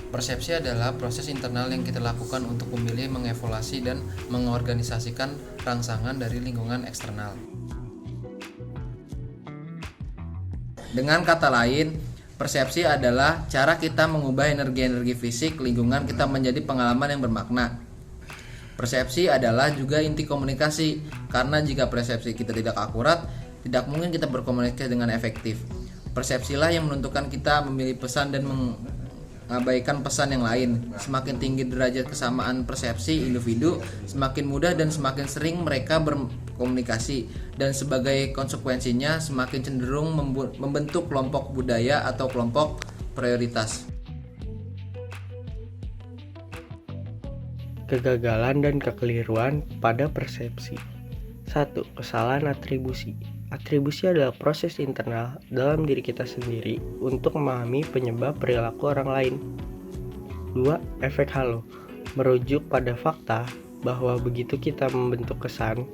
Persepsi adalah proses internal yang kita lakukan untuk memilih, mengevaluasi, dan mengorganisasikan rangsangan dari lingkungan eksternal. Dengan kata lain, persepsi adalah cara kita mengubah energi-energi fisik lingkungan kita menjadi pengalaman yang bermakna. Persepsi adalah juga inti komunikasi, karena jika persepsi kita tidak akurat, tidak mungkin kita berkomunikasi dengan efektif. Persepsilah yang menentukan kita memilih pesan dan mengabaikan pesan yang lain. Semakin tinggi derajat kesamaan persepsi individu, semakin mudah dan semakin sering mereka berkomunikasi, dan sebagai konsekuensinya semakin cenderung membentuk kelompok budaya atau kelompok prioritas. Kegagalan dan kekeliruan pada persepsi. 1. Kesalahan atribusi. Atribusi adalah proses internal dalam diri kita sendiri untuk memahami penyebab perilaku orang lain. 2. Efek halo. Merujuk pada fakta bahwa begitu kita membentuk kesan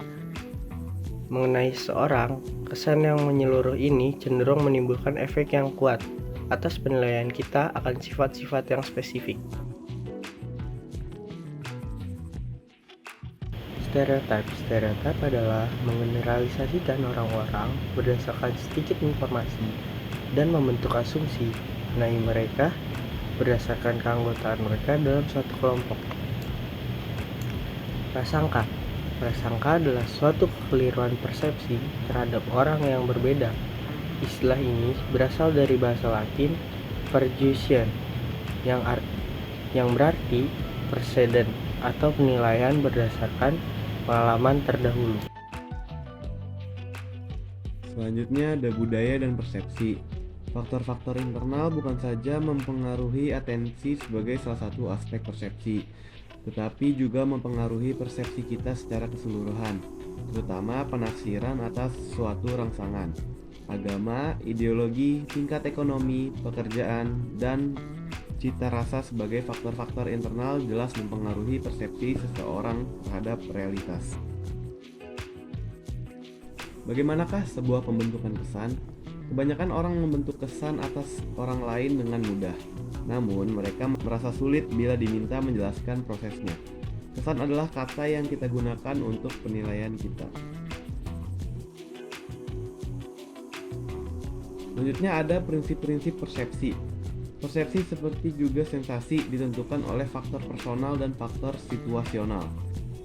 mengenai seseorang, kesan yang menyeluruh ini cenderung menimbulkan efek yang kuat atas penilaian kita akan sifat-sifat yang spesifik. Stereotip adalah menggeneralisasikan orang-orang berdasarkan sedikit informasi dan membentuk asumsi mengenai mereka berdasarkan keanggotaan mereka dalam suatu kelompok. Prasangka adalah suatu kekeliruan persepsi terhadap orang yang berbeda. Istilah ini berasal dari bahasa Latin perjuicium yang berarti preseden atau penilaian berdasarkan pengalaman terdahulu. Selanjutnya ada budaya dan persepsi. Faktor-faktor internal bukan saja mempengaruhi atensi sebagai salah satu aspek persepsi, tetapi juga mempengaruhi persepsi kita secara keseluruhan, terutama penafsiran atas suatu rangsangan. Agama, ideologi, tingkat ekonomi, pekerjaan, dan cita rasa sebagai faktor-faktor internal jelas mempengaruhi persepsi seseorang terhadap realitas. Bagaimanakah sebuah pembentukan kesan? Kebanyakan orang membentuk kesan atas orang lain dengan mudah, namun mereka merasa sulit bila diminta menjelaskan prosesnya. Kesan adalah kata yang kita gunakan untuk penilaian kita. Selanjutnya ada prinsip-prinsip persepsi. Persepsi seperti juga sensasi ditentukan oleh faktor personal dan faktor situasional.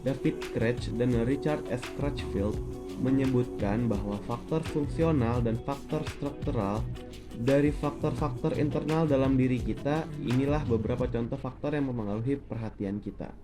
David Craig dan Richard S. Crutchfield menyebutkan bahwa faktor fungsional dan faktor struktural dari faktor-faktor internal dalam diri kita, inilah beberapa contoh faktor yang mempengaruhi perhatian kita.